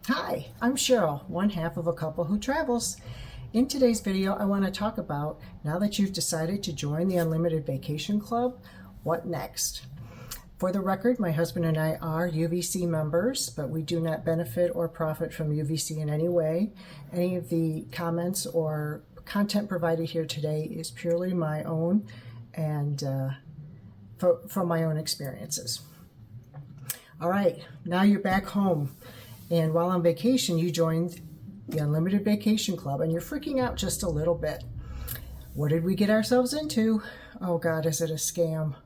Hi, I'm Cheryl, one half of a couple who travels. In today's video, I want to talk about, now that you've decided to join the Unlimited Vacation Club, what next? For the record, my husband and I are UVC members, but we do not benefit or profit from UVC in any way. Any of the comments or content provided here today is purely my own and from my own experiences. All right, now you're back home. And while on vacation, you joined the Unlimited Vacation Club, and you're freaking out just a little bit. What did we get ourselves into? Oh God, is it a scam?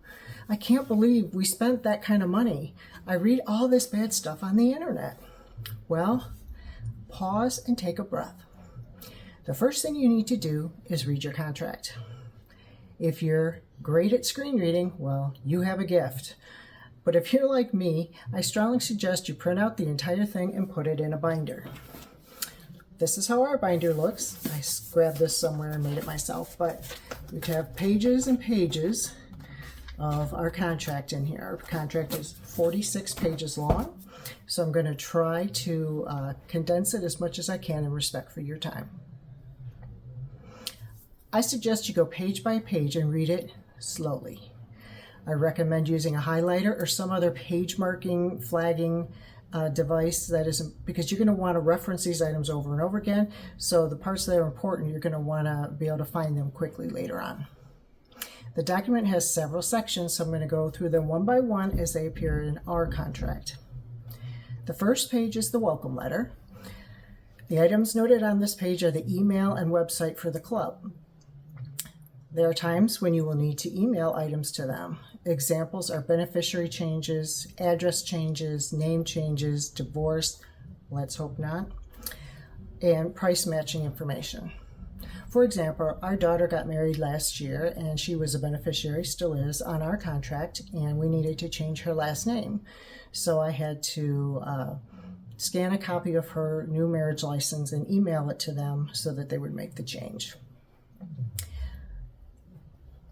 I can't believe we spent that kind of money. I read all this bad stuff on the internet. Well, pause and take a breath. The first thing you need to do is read your contract. If you're great at screen reading, well, you have a gift. But if you're like me, I strongly suggest you print out the entire thing and put it in a binder. This is how our binder looks. I grabbed this somewhere and made it myself, but we have pages and pages of our contract in here. Our contract is 46 pages long, so I'm going to try to condense it as much as I can in respect for your time. I suggest you go page by page and read it slowly. I recommend using a highlighter or some other page marking, flagging device that isn't, because you're going to want to reference these items over and over again. So the parts that are important, you're going to want to be able to find them quickly later on. The document has several sections, so I'm going to go through them one by one as they appear in our contract. The first page is the welcome letter. The items noted on this page are the email and website for the club. There are times when you will need to email items to them. Examples are beneficiary changes, address changes, name changes, divorce, let's hope not, and price matching information. For example, our daughter got married last year and she was a beneficiary, still is, on our contract, and we needed to change her last name. So I had to scan a copy of her new marriage license and email it to them so that they would make the change.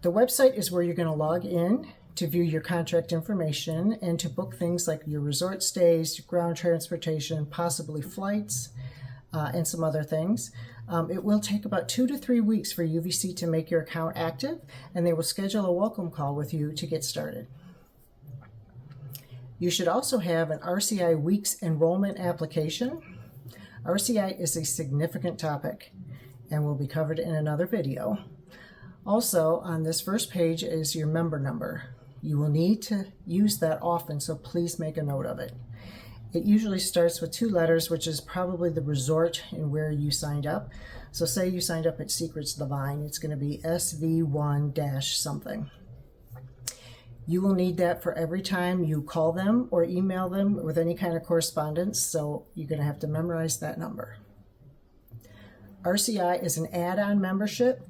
The website is where you're going to log in to view your contract information and to book things like your resort stays, ground transportation, possibly flights, and some other things. It will take about 2 to 3 weeks for UVC to make your account active, and they will schedule a welcome call with you to get started. You should also have an RCI Weeks Enrollment application. RCI is a significant topic and will be covered in another video. Also, on this first page is your member number. You will need to use that often, so please make a note of it. It usually starts with 2 letters, which is probably the resort and where you signed up. So say you signed up at Secrets Divine, it's going to be SV1-something. You will need that for every time you call them or email them with any kind of correspondence, so you're going to have to memorize that number. RCI is an add-on membership,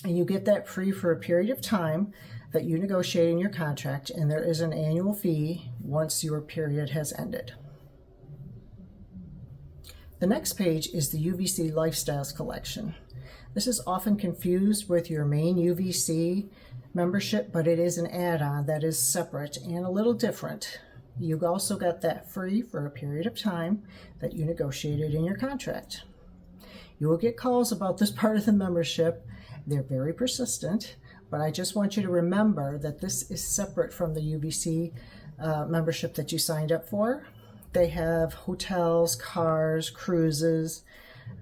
and you get that free for a period of time that you negotiate in your contract, and there is an annual fee once your period has ended. The next page is the UVC Lifestyles collection. This is often confused with your main UVC membership, but it is an add-on that is separate and a little different. You also got that free for a period of time that you negotiated in your contract. You will get calls about this part of the membership. They're very persistent, but I just want you to remember that this is separate from the UVC membership that you signed up for. They have hotels, cars, cruises,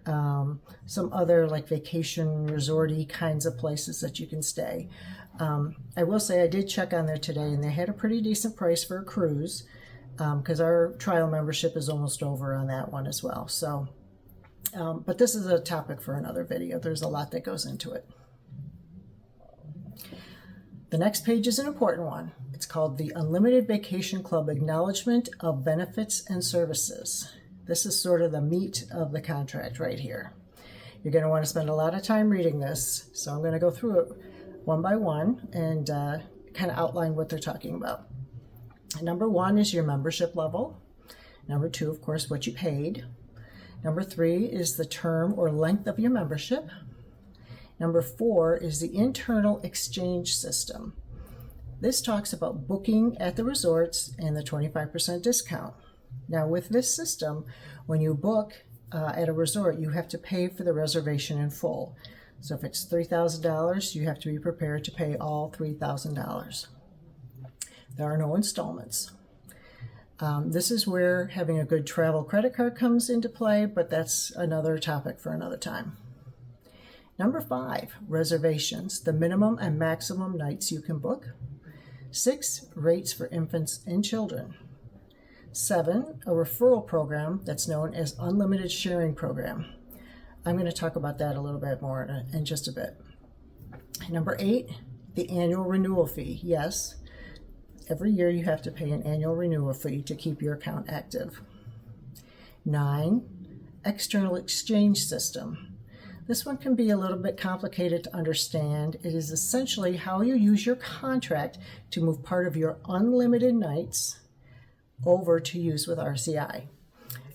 some other like vacation resort-y kinds of places that you can stay. I will say I did check on there today, and they had a pretty decent price for a cruise because our trial membership is almost over on that one as well. So. But this is a topic for another video. There's a lot that goes into it. The next page is an important one. It's called the Unlimited Vacation Club Acknowledgement of Benefits and Services. This is sort of the meat of the contract right here. You're going to want to spend a lot of time reading this, so I'm going to go through it one by one and kind of outline what they're talking about. Number 1 is your membership level. Number 2, of course, what you paid. Number 3 is the term or length of your membership. Number 4 is the internal exchange system. This talks about booking at the resorts and the 25% discount. Now with this system, when you book at a resort, you have to pay for the reservation in full. So if it's $3,000, you have to be prepared to pay all $3,000. There are no installments. This is where having a good travel credit card comes into play, but that's another topic for another time. Number 5, reservations, the minimum and maximum nights you can book. 6, rates for infants and children. 7, a referral program that's known as Unlimited Sharing Program. I'm going to talk about that a little bit more in just a bit. Number 8, the annual renewal fee. Yes, every year you have to pay an annual renewal fee to keep your account active. 9, external exchange system. This one can be a little bit complicated to understand. It is essentially how you use your contract to move part of your unlimited nights over to use with RCI.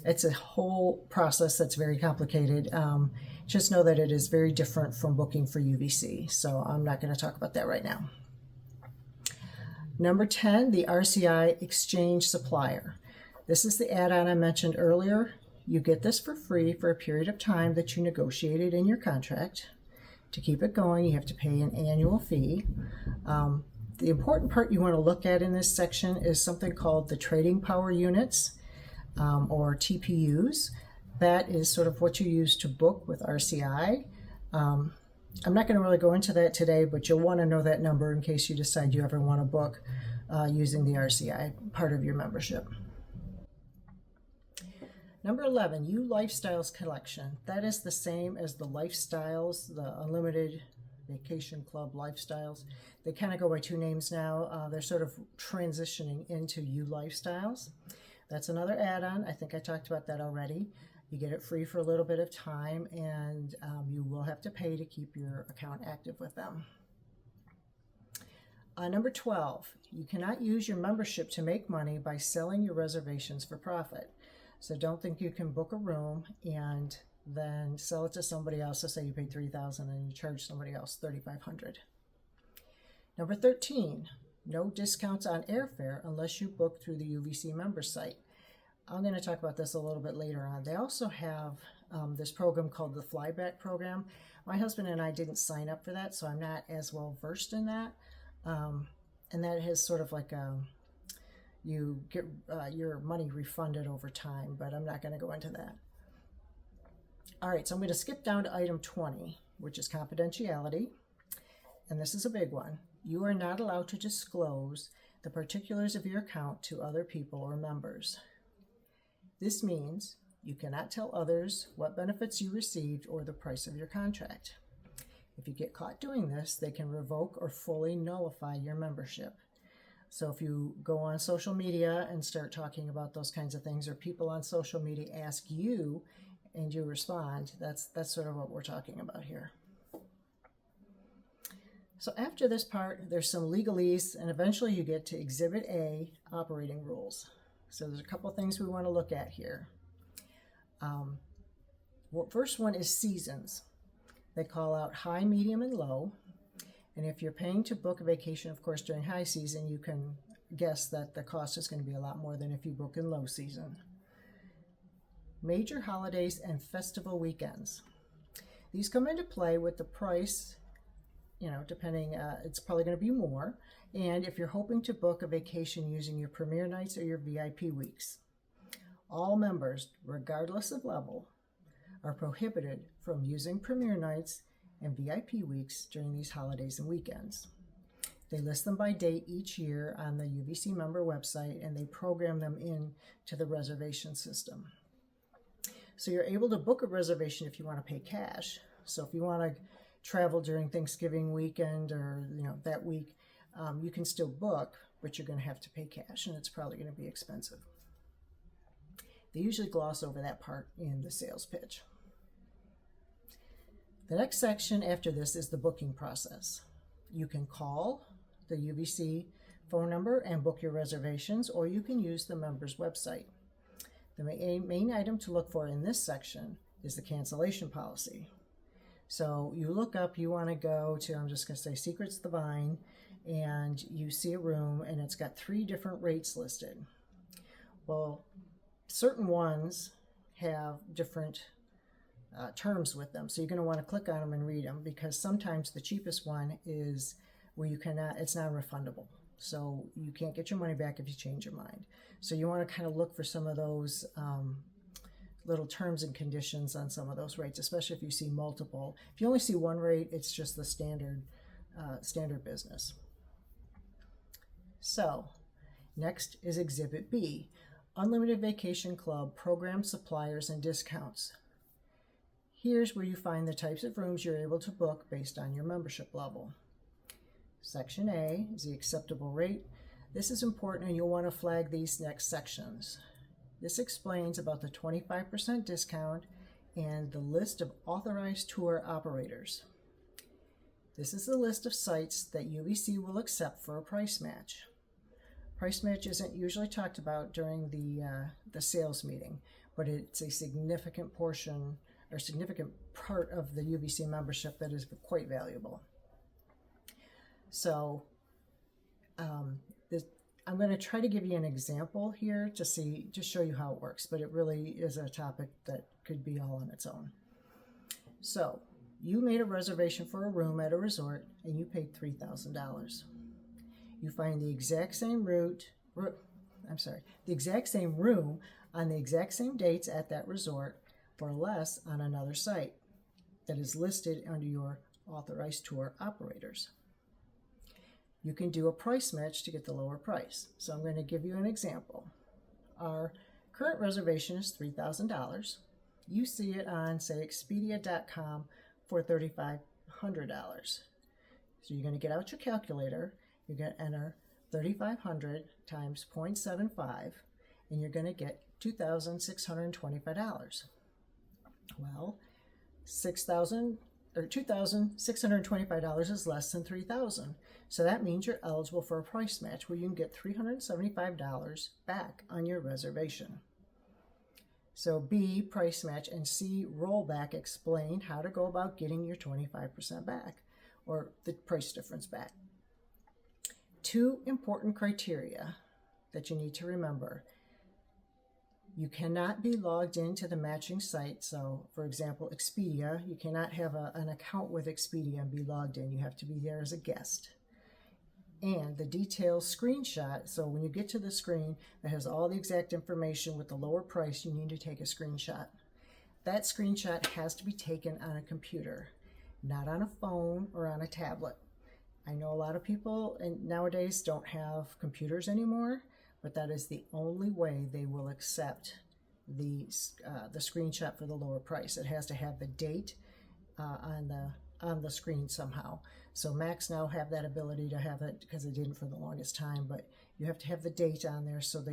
It's a whole process that's very complicated. Just know that it is very different from booking for UVC, so I'm not going to talk about that right now. Number 10, the RCI Exchange Supplier. This is the add-on I mentioned earlier. You get this for free for a period of time that you negotiated in your contract. To keep it going, you have to pay an annual fee. The important part you want to look at in this section is something called the trading power units, or TPUs. That is sort of what you use to book with RCI. I'm not going to really go into that today, but you'll want to know that number in case you decide you ever want to book using the RCI part of your membership. Number 11, U Lifestyles collection. That is the same as the Lifestyles, the Unlimited Vacation Club Lifestyles. They kind of go by two names now. They're sort of transitioning into U Lifestyles. That's another add-on. I think I talked about that already. You get it free for a little bit of time, and you will have to pay to keep your account active with them. Number 12, you cannot use your membership to make money by selling your reservations for profit. So don't think you can book a room and then sell it to somebody else. So say you paid $3,000 and you charge somebody else $3,500. Number 13, no discounts on airfare unless you book through the UVC member site. I'm going to talk about this a little bit later on. They also have this program called the Flyback program. My husband and I didn't sign up for that, so I'm not as well versed in that. And that is sort of like you get your money refunded over time, but I'm not going to go into that. All right, so I'm going to skip down to item 20, which is confidentiality. And this is a big one. You are not allowed to disclose the particulars of your account to other people or members. This means you cannot tell others what benefits you received or the price of your contract. If you get caught doing this, they can revoke or fully nullify your membership. So if you go on social media and start talking about those kinds of things, or people on social media ask you and you respond, that's sort of what we're talking about here. So after this part, there's some legalese, and eventually you get to Exhibit A, operating rules. So there's a couple things we want to look at here. First one is seasons. They call out high, medium, and low. And if you're paying to book a vacation, of course, during high season, you can guess that the cost is going to be a lot more than if you book in low season. Major holidays and festival weekends. These come into play with the price, depending, it's probably going to be more. And if you're hoping to book a vacation using your Premier Nights or your VIP weeks. All members, regardless of level, are prohibited from using Premier Nights and VIP weeks during these holidays and weekends. They list them by date each year on the UVC member website, and they program them into the reservation system. So you're able to book a reservation if you want to pay cash. So if you want to travel during Thanksgiving weekend or that week, you can still book, but you're going to have to pay cash, and it's probably going to be expensive. They usually gloss over that part in the sales pitch. The next section after this is the booking process. You can call the UVC phone number and book your reservations, or you can use the member's website. The main item to look for in this section is the cancellation policy. So you look up, you want to go to, I'm just going to say Secrets the Vine, and you see a room and it's got 3 different rates listed. Well, certain ones have different terms with them. So you're going to want to click on them and read them, because sometimes the cheapest one is where it's non-refundable. So you can't get your money back if you change your mind. So you want to kind of look for some of those little terms and conditions on some of those rates, especially if you see multiple. If you only see one rate, it's just the standard business. So next is Exhibit B, Unlimited Vacation Club Program Suppliers and Discounts. Here's where you find the types of rooms you're able to book based on your membership level. Section A is the acceptable rate. This is important, and you'll want to flag these next sections. This explains about the 25% discount and the list of authorized tour operators. This is the list of sites that UVC will accept for a price match. Price match isn't usually talked about during the sales meeting, but it's a significant portion or significant part of the UVC membership that is quite valuable. So I'm going to try to give you an example here to show you how it works, but it really is a topic that could be all on its own. So you made a reservation for a room at a resort and you paid $3,000. You find the exact same room on the exact same dates at that resort for less on another site that is listed under your authorized tour operators. You can do a price match to get the lower price. So I'm going to give you an example. Our current reservation is $3,000. You see it on, say, Expedia.com for $3,500. So you're going to get out your calculator. You're going to enter 3,500 times 0.75, and you're going to get $2,625. Well, $2,625 is less than $3,000. So that means you're eligible for a price match where you can get $375 back on your reservation. So B, price match, and C, rollback, explain how to go about getting your 25% back, or the price difference back. Two important criteria that you need to remember. You cannot be logged into the matching site. So, for example, Expedia, you cannot have an account with Expedia and be logged in. You have to be there as a guest. And the detailed screenshot, so when you get to the screen that has all the exact information with the lower price, you need to take a screenshot. That screenshot has to be taken on a computer, not on a phone or on a tablet. I know a lot of people nowadays don't have computers anymore, but that is the only way they will accept the screenshot for the lower price. It has to have the date on the screen somehow. So Macs now have that ability to have it, because they didn't for the longest time, but you have to have the date on there so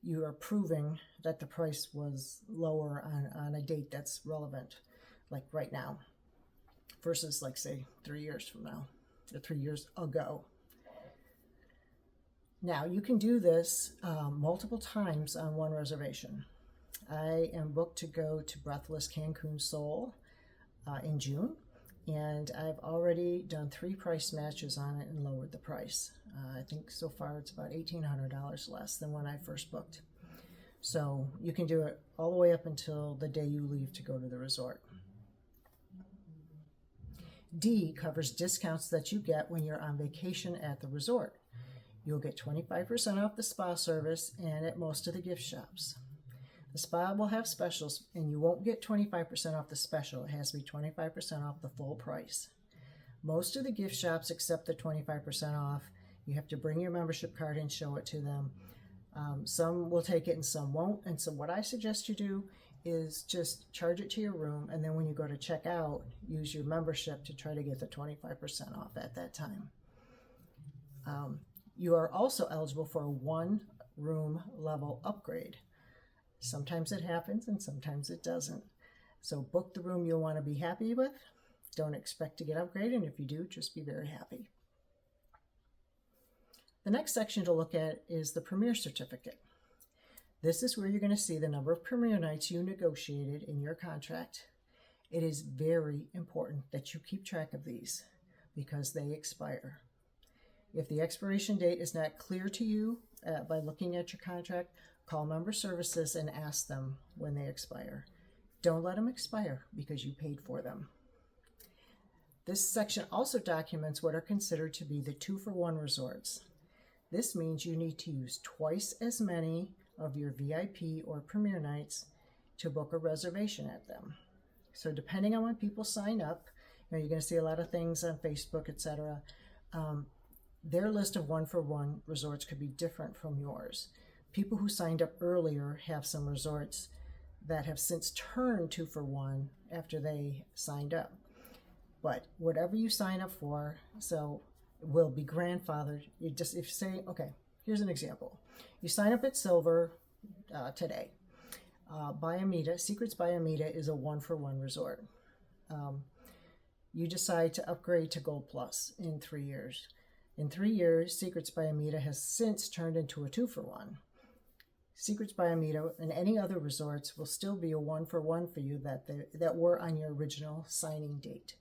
you are proving that the price was lower on a date that's relevant, like right now, versus like, say, 3 years from now, or 3 years ago. Now, you can do this multiple times on one reservation. I am booked to go to Breathless Cancun Seoul in June, and I've already done 3 price matches on it and lowered the price. I think so far it's about $1,800 less than when I first booked. So you can do it all the way up until the day you leave to go to the resort. D covers discounts that you get when you're on vacation at the resort. You'll get 25% off the spa service and at most of the gift shops. The spa will have specials, and you won't get 25% off the special. It has to be 25% off the full price. Most of the gift shops accept the 25% off. You have to bring your membership card and show it to them. Some will take it and some won't. And so what I suggest you do is just charge it to your room, and then when you go to check out, use your membership to try to get the 25% off at that time. You are also eligible for a 1-room level upgrade. Sometimes it happens and sometimes it doesn't. So book the room you'll want to be happy with. Don't expect to get upgraded, and if you do, just be very happy. The next section to look at is the Premier Certificate. This is where you're going to see the number of Premier nights you negotiated in your contract. It is very important that you keep track of these because they expire. If the expiration date is not clear to you by looking at your contract, call member services and ask them when they expire. Don't let them expire because you paid for them. This section also documents what are considered to be the 2-for-1 resorts. This means you need to use twice as many of your VIP or Premier nights to book a reservation at them. So depending on when people sign up, you're going to see a lot of things on Facebook, etc. Their list of 1-for-1 resorts could be different from yours. People who signed up earlier have some resorts that have since turned 2-for-1 after they signed up. But whatever you sign up for, so will be grandfathered. You just, if you say, okay, here's an example. You sign up at Silver today. By Amita, Secrets by Amita is a 1-for-1 resort. You decide to upgrade to Gold Plus in 3 years. In 3 years, Secrets by Amita has since turned into a 2-for-1. Secrets by Amita and any other resorts will still be a 1-for-1 for you that were on your original signing date.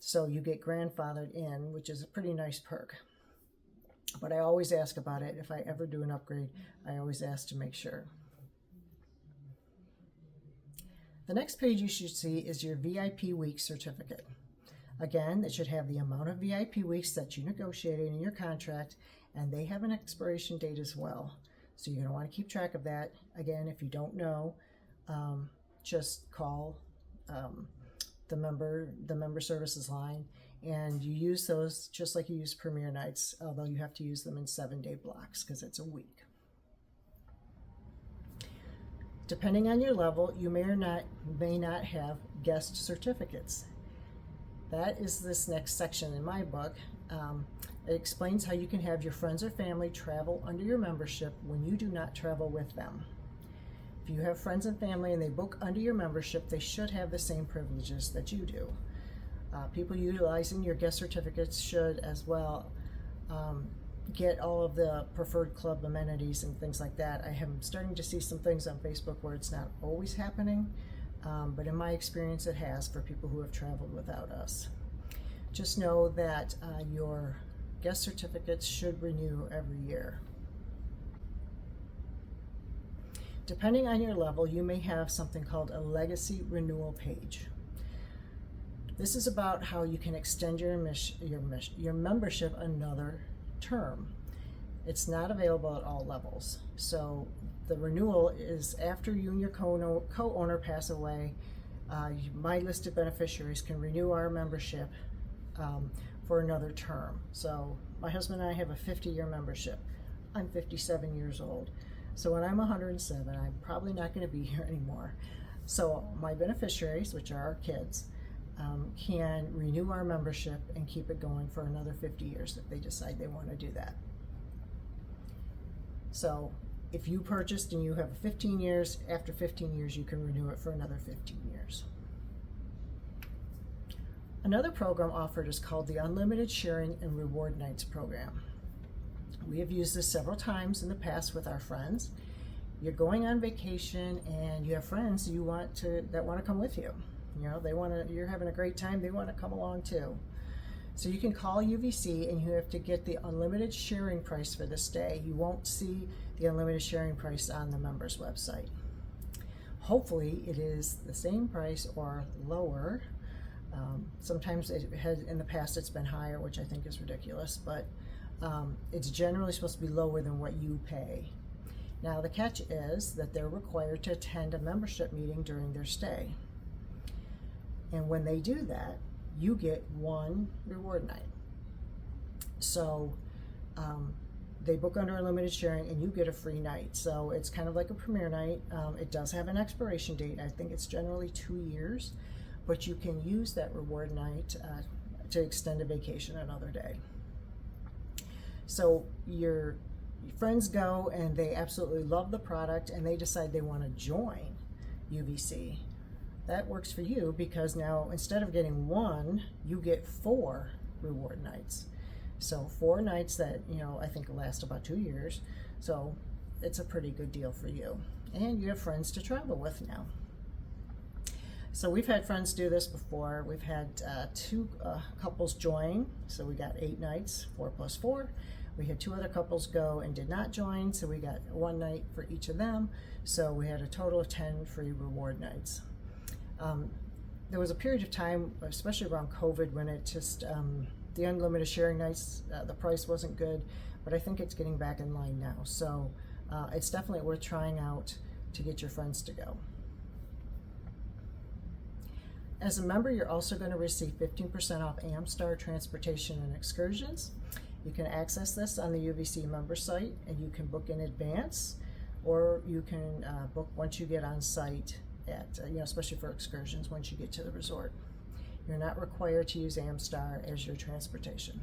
So you get grandfathered in, which is a pretty nice perk. But I always ask about it. If I ever do an upgrade, I always ask to make sure. The next page you should see is your VIP week certificate. Again, it should have the amount of VIP weeks that you negotiated in your contract, and they have an expiration date as well. So you're going to want to keep track of that. Again, if you don't know, just call the member services line, and you use those just like you use Premier nights, although you have to use them in 7-day blocks because it's a week. Depending on your level, you may not have guest certificates. That is this next section in my book. It explains how you can have your friends or family travel under your membership when you do not travel with them. If you have friends and family and they book under your membership, they should have the same privileges that you do. People utilizing your guest certificates should as well get all of the preferred club amenities and things like that. I am starting to see some things on Facebook where it's not always happening, but in my experience it has for people who have traveled without us. Just know that your guest certificates should renew every year. Depending on your level, you may have something called a legacy renewal page. This is about how you can extend your membership another term. It's not available at all levels. So the renewal is after you and your co-owner pass away. My listed beneficiaries can renew our membership for another term. So my husband and I have a 50-year membership. I'm 57 years old. So when I'm 107, I'm probably not going to be here anymore. So my beneficiaries, which are our kids, can renew our membership and keep it going for another 50 years if they decide they want to do that. So if you purchased and you have 15 years, after 15 years you can renew it for another 15 years. Another program offered is called the Unlimited Sharing and Reward Nights program. We have used this several times in the past with our friends. You're going on vacation and you have friends that want to come with you. You know, you're having a great time, they want to come along too. So you can call UVC and you have to get the unlimited sharing price for this day. You won't see the unlimited sharing price on the members website. Hopefully it is the same price or lower. Sometimes in the past it's been higher, which I think is ridiculous, but it's generally supposed to be lower than what you pay. Now the catch is that they're required to attend a membership meeting during their stay. And when they do that, you get one reward night. So they book under unlimited sharing and you get a free night. So it's kind of like a premier night. It does have an expiration date. I think it's generally 2 years, but you can use that reward night to extend a vacation another day. So your friends go and they absolutely love the product and they decide they want to join UVC. That works for you because now instead of getting one, you get 4 reward nights. So 4 nights that, I think last about 2 years. So it's a pretty good deal for you. And you have friends to travel with now. So we've had friends do this before. We've had two couples join, so we got 8 nights, 4 plus 4. We had 2 other couples go and did not join, so we got 1 night for each of them. So we had a total of 10 free reward nights. There was a period of time, especially around COVID, when it just, the unlimited sharing nights, the price wasn't good, but I think it's getting back in line now. So it's definitely worth trying out to get your friends to go. As a member, you're also going to receive 15% off Amstar transportation and excursions. You can access this on the UVC member site, and you can book in advance, or you can book once you get on site at, especially for excursions, once you get to the resort. You're not required to use Amstar as your transportation.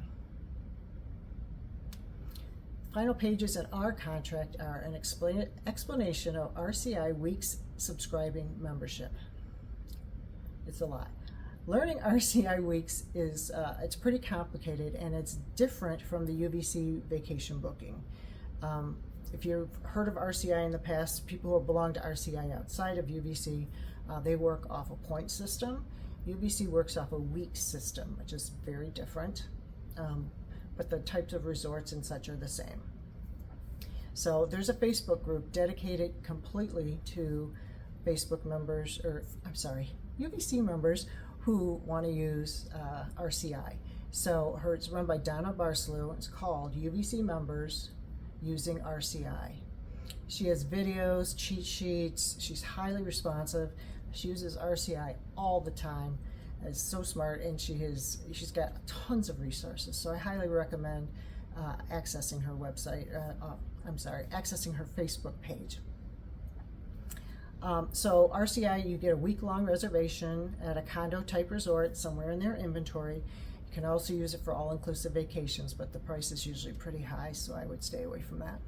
Final pages in our contract are an explanation of RCI Weeks subscribing membership. It's a lot. Learning RCI Weeks is it's pretty complicated, and it's different from the UVC vacation booking. If you've heard of RCI in the past, people who belong to RCI outside of UVC, they work off a point system. UVC works off a weeks system, which is very different, but the types of resorts and such are the same. So there's a Facebook group dedicated completely to Facebook members, UVC members who want to use RCI. So it's run by Donna Barcelou. It's called UVC Members Using RCI. She has videos, cheat sheets. She's highly responsive. She uses RCI all the time. It's so smart, and she's got tons of resources. So I highly recommend accessing her website. Accessing her Facebook page. So RCI, you get a week-long reservation at a condo-type resort somewhere in their inventory. You can also use it for all-inclusive vacations, but the price is usually pretty high, so I would stay away from that.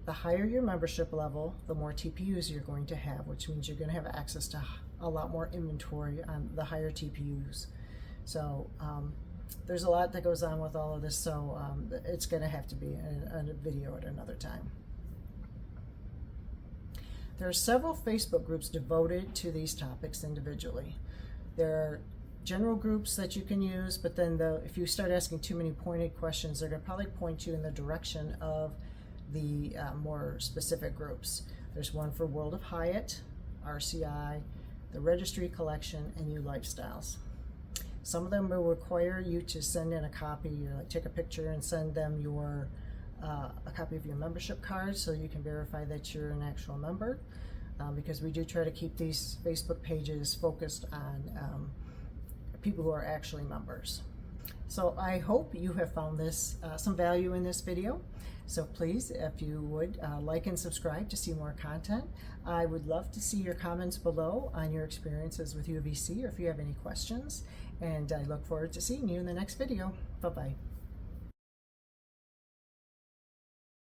The higher your membership level, the more TPUs you're going to have, which means you're going to have access to a lot more inventory on the higher TPUs. So there's a lot that goes on with all of this, so it's going to have to be a video at another time. There are several Facebook groups devoted to these topics individually. There are general groups that you can use, but then if you start asking too many pointed questions, they're going to probably point you in the direction of the more specific groups. There's one for World of Hyatt, RCI, the Registry Collection, and UVC Lifestyles. Some of them will require you to send in a copy, or take a picture and send them your a copy of your membership card so you can verify that you're an actual member, because we do try to keep these Facebook pages focused on people who are actually members. So I hope you have found this some value in this video. So please, if you would, like and subscribe to see more content. I would love to see your comments below on your experiences with UVC, or if you have any questions. And I look forward to seeing you in the next video. Bye-bye.